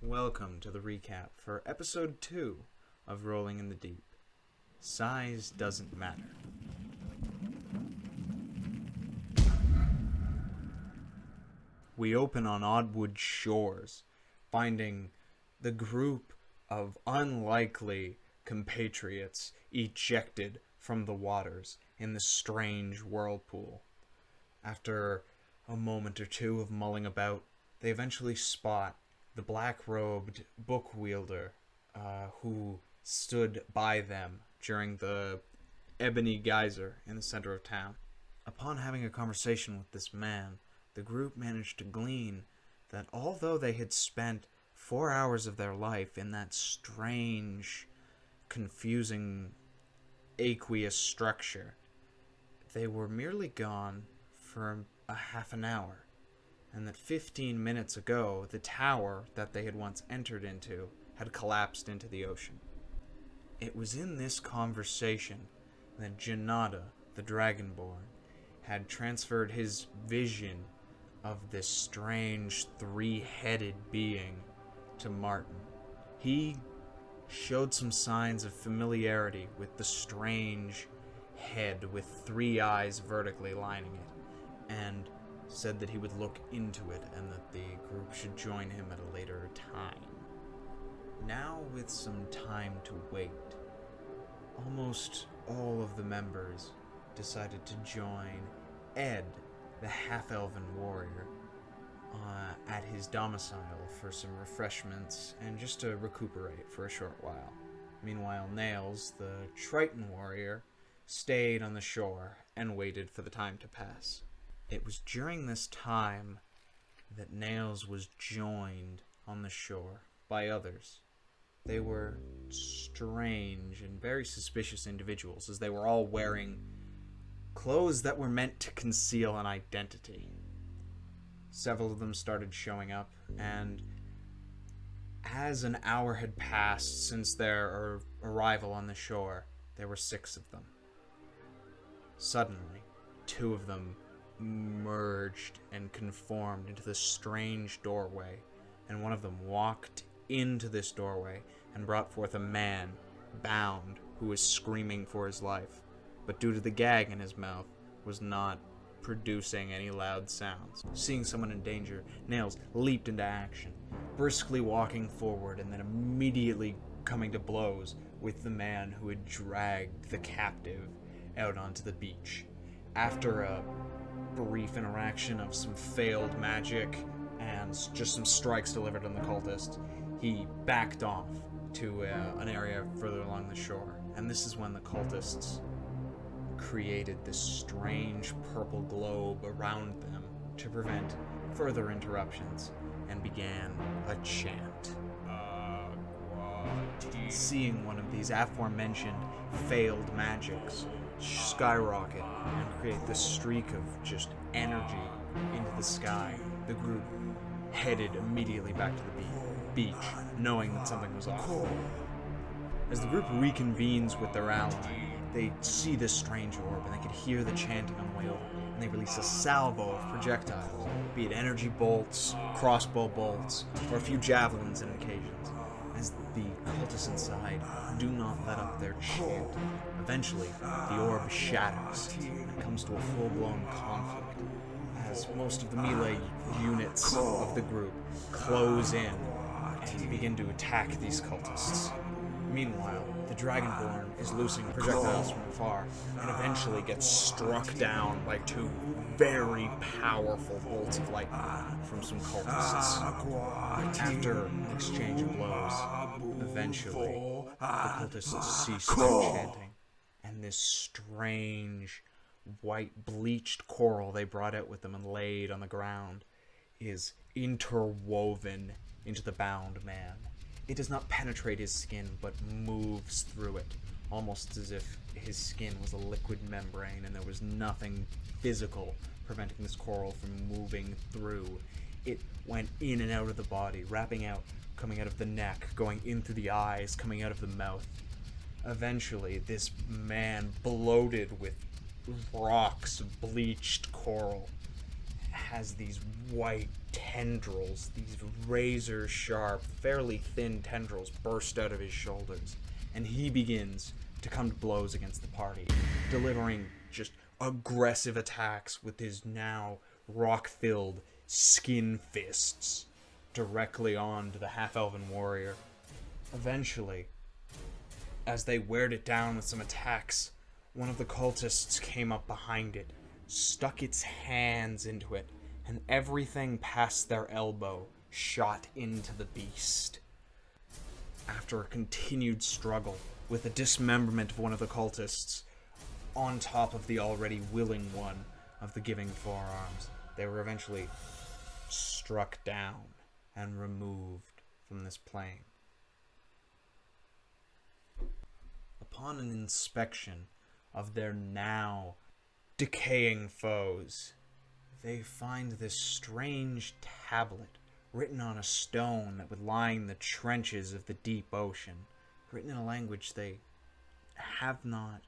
Welcome to the recap for episode 2 of Rolling in the Deep. Size doesn't matter. We open on Oddwood shores, finding the group of unlikely compatriots ejected from the waters in the strange whirlpool. After a moment or two of mulling about, they eventually spot the black-robed book wielder who stood by them during the ebony geyser in the center of town. Upon having a conversation with this man, the group managed to glean that although they had spent 4 hours of their life in that strange, confusing, aqueous structure, they were merely gone for a half an hour, and that 15 minutes ago, the tower that they had once entered into had collapsed into the ocean. It was in this conversation that Janada, the Dragonborn, had transferred his vision of this strange three-headed being to Martin. He showed some signs of familiarity with the strange head with 3 eyes vertically lining it, and said that he would look into it and that the group should join him at a later time. Now, with some time to wait, almost all of the members decided to join Ed, the half-elven warrior, at his domicile for some refreshments and just to recuperate for a short while. Meanwhile, Nails, the Triton warrior, stayed on the shore and waited for the time to pass. It was during this time that Nails was joined on the shore by others. They were strange and very suspicious individuals, as they were all wearing clothes that were meant to conceal an identity. Several of them started showing up, and as an hour had passed since their arrival on the shore, there were 6 of them. Suddenly, 2 of them merged and conformed into this strange doorway, and one of them walked into this doorway and brought forth a man, bound, who was screaming for his life, but due to the gag in his mouth, was not producing any loud sounds. Seeing someone in danger, Nails leaped into action, briskly walking forward and then immediately coming to blows with the man who had dragged the captive out onto the beach. After a brief interaction of some failed magic and just some strikes delivered on the cultist, he backed off to an area further along the shore. And this is when the cultists created this strange purple globe around them to prevent further interruptions and began a chant. Seeing one of these aforementioned failed magics skyrocket and create this streak of just energy into the sky, the group headed immediately back to the beach, knowing that something was off. As the group reconvenes with their ally, they see this strange orb and they could hear the chanting on the way over, and they release a salvo of projectiles, be it energy bolts, crossbow bolts, or a few javelins in occasions. As the cultists inside do not let up their chant, eventually the orb shatters and comes to a full-blown conflict as most of the melee units of the group close in and begin to attack these cultists. Meanwhile, the Dragonborn is loosing projectiles from afar and eventually gets struck down by 2 very powerful bolts of lightning from some cultists. After an exchange of blows, eventually the cultists cease their chanting, and this strange white bleached coral they brought out with them and laid on the ground is interwoven into the bound man. It does not penetrate his skin, but moves through it, almost as if his skin was a liquid membrane and there was nothing physical preventing this coral from moving through. It went in and out of the body, wrapping out, coming out of the neck, going in through the eyes, coming out of the mouth. Eventually, this man, bloated with rocks of bleached coral, has these white tendrils, these razor-sharp, fairly thin tendrils burst out of his shoulders, and he begins to come to blows against the party, delivering just aggressive attacks with his now rock-filled skin fists directly onto the half-elven warrior. Eventually, as they weared it down with some attacks, one of the cultists came up behind it, stuck its hands into it, and everything past their elbow shot into the beast. After a continued struggle with the dismemberment of one of the cultists on top of the already willing one of the giving forearms, they were eventually struck down and removed from this plane. Upon an inspection of their now decaying foes, they find this strange tablet written on a stone that would line the trenches of the deep ocean, written in a language they have not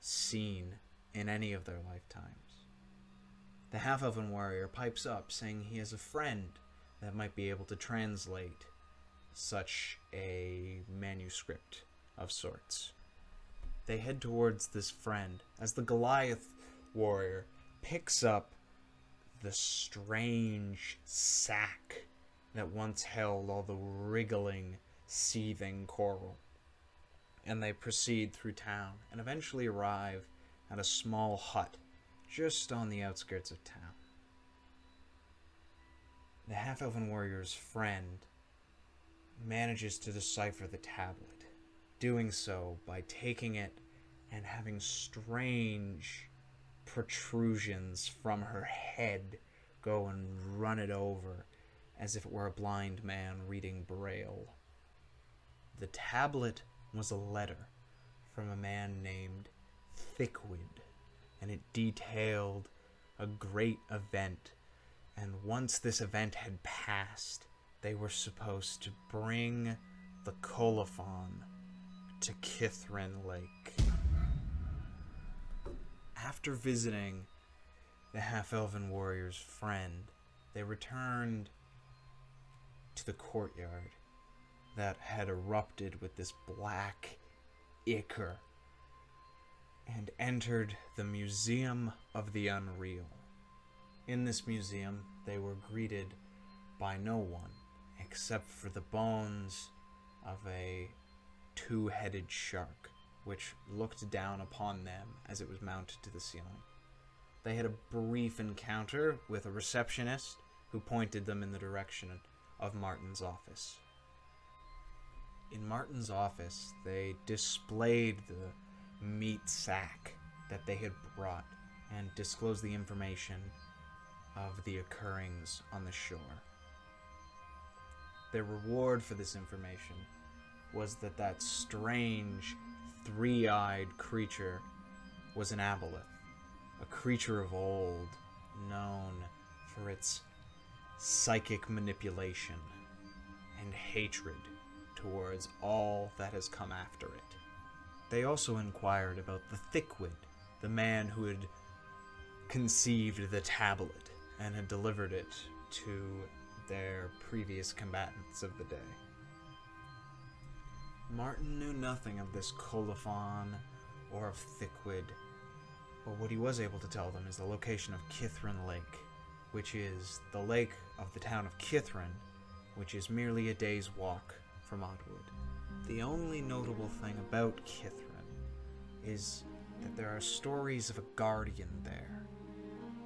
seen in any of their lifetimes. The half-elven warrior pipes up, saying he has a friend that might be able to translate such a manuscript of sorts. They head towards this friend as the Goliath warrior picks up the strange sack that once held all the wriggling, seething coral. And they proceed through town and eventually arrive at a small hut just on the outskirts of town. The half-elven warrior's friend manages to decipher the tablet, doing so by taking it and having strange protrusions from her head go and run it over as if it were a blind man reading Braille. The tablet was a letter from a man named Thickwid, and it detailed a great event, and once this event had passed, they were supposed to bring the colophon to Kithrin Lake. After visiting the half-elven warrior's friend, they returned to the courtyard that had erupted with this black ichor and entered the Museum of the Unreal. In this museum, they were greeted by no one except for the bones of a two-headed shark, which looked down upon them as it was mounted to the ceiling. They had a brief encounter with a receptionist who pointed them in the direction of Martin's office. In Martin's office, they displayed the meat sack that they had brought and disclosed the information of the occurrings on the shore. Their reward for this information was that strange, three-eyed creature was an aboleth, a creature of old, known for its psychic manipulation and hatred towards all that has come after it. They also inquired about the Thickwid, the man who had conceived the tablet and had delivered it to their previous combatants of the day. Martin knew nothing of this colophon or of Thickwid, but what he was able to tell them is the location of Kithrin Lake, which is the lake of the town of Kithrin, which is merely a day's walk from Oddwood. The only notable thing about Kithrin is that there are stories of a guardian there,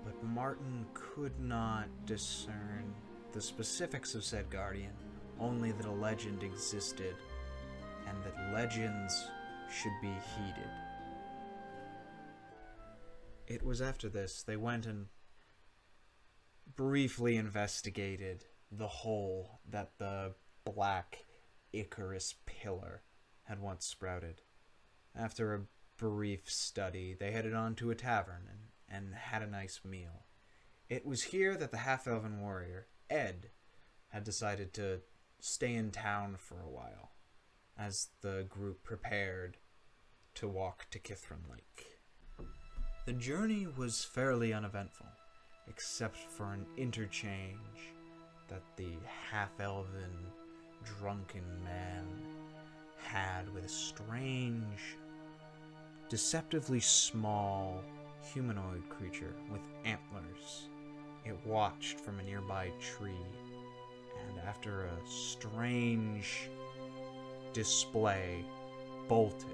but Martin could not discern the specifics of said guardian, only that a legend existed, and that legends should be heeded. It was after this they went and briefly investigated the hole that the black Icarus pillar had once sprouted. After a brief study, they headed on to a tavern and had a nice meal. It was here that the half-elven warrior, Ed, had decided to stay in town for a while, as the group prepared to walk to Kithrin Lake. The journey was fairly uneventful. except for an interchange that the half-elven, drunken man had with a strange, deceptively small humanoid creature with antlers. It watched from a nearby tree, and after a strange display, bolted,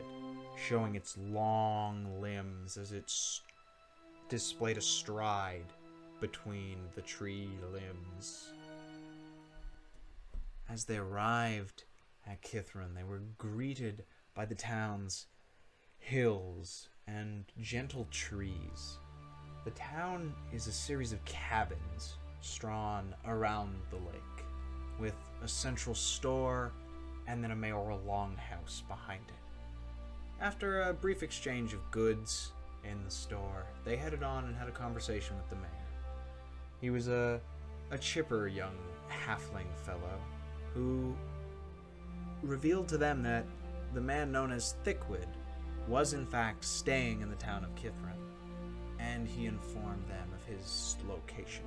showing its long limbs as it displayed a stride between the tree limbs. As they arrived at Kithrin, they were greeted by the town's hills and gentle trees. The town is a series of cabins strewn around the lake, with a central store and then a mayoral longhouse behind it. After a brief exchange of goods in the store, they headed on and had a conversation with the mayor. He was a chipper young halfling fellow who revealed to them that the man known as Thickwood was in fact staying in the town of Kithrin, and he informed them of his location.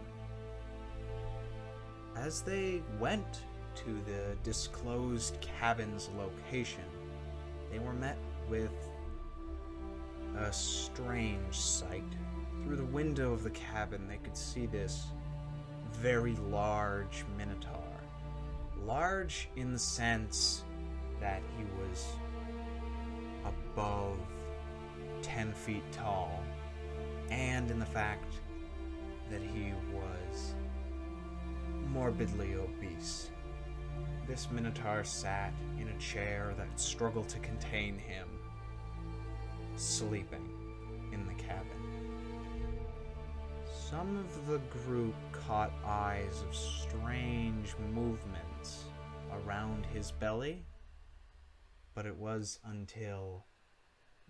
As they went to the disclosed cabin's location, they were met with a strange sight. Through the window of the cabin, they could see this very large minotaur. Large in the sense that he was above 10 feet tall, and in the fact that he was morbidly obese. This minotaur sat in a chair that struggled to contain him, sleeping in the cabin. Some of the group caught eyes of strange movements around his belly, but it was until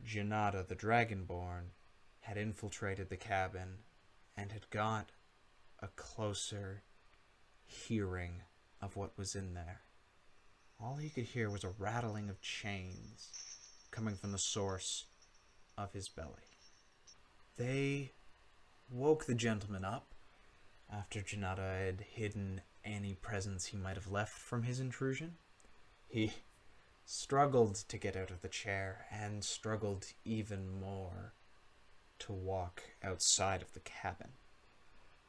Janata the Dragonborn had infiltrated the cabin and had got a closer hearing of what was in there. All he could hear was a rattling of chains coming from the source of his belly. They woke the gentleman up after Janata had hidden any presence he might have left from his intrusion. He struggled to get out of the chair and struggled even more to walk outside of the cabin,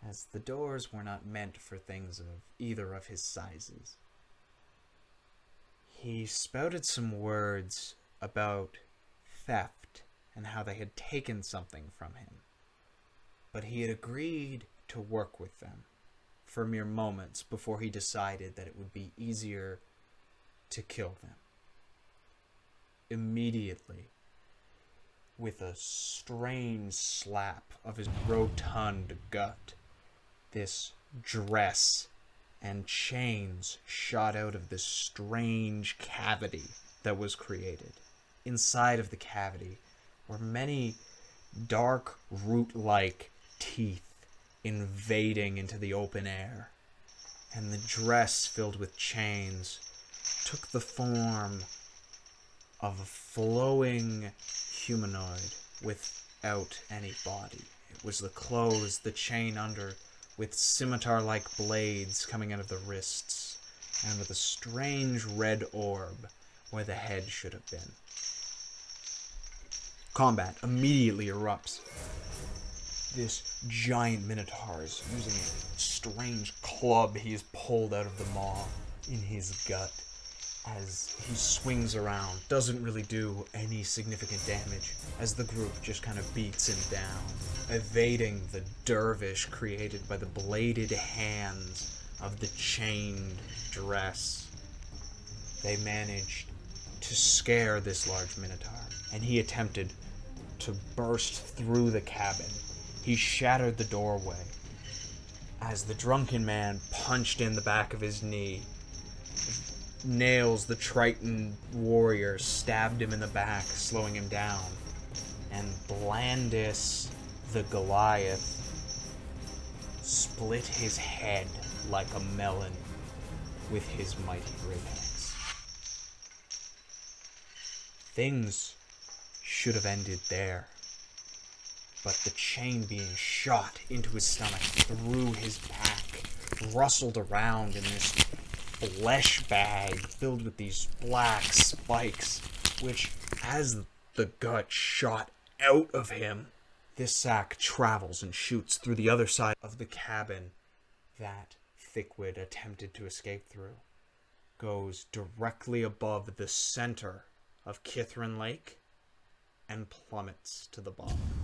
as the doors were not meant for things of either of his sizes. He spouted some words about theft and how they had taken something from him, but he had agreed to work with them for mere moments before he decided that it would be easier to kill them. Immediately, with a strange slap of his rotund gut, this dress and chains shot out of this strange cavity that was created. Inside of the cavity were many dark root-like teeth invading into the open air, and the dress filled with chains took the form of a flowing humanoid without any body. It was the clothes, the chain under, with scimitar-like blades coming out of the wrists, and with a strange red orb where the head should have been. Combat immediately erupts. This giant minotaur is using a strange club he has pulled out of the maw in his gut. As he swings around, doesn't really do any significant damage, as the group just kind of beats him down, evading the dervish created by the bladed hands of the chained dress. They managed to scare this large minotaur, and he attempted to burst through the cabin. He shattered the doorway as the drunken man punched in the back of his knee. Nails, the Triton warrior, stabbed him in the back, slowing him down. And Blandis, the Goliath, split his head like a melon with his mighty great axe. Things should have ended there. but the chain being shot into his stomach through his back rustled around in this flesh bag filled with these black spikes, which, as the gut shot out of him, this sack travels and shoots through the other side of the cabin that Thickwit attempted to escape through, goes directly above the center of Kithrin Lake, and plummets to the bottom.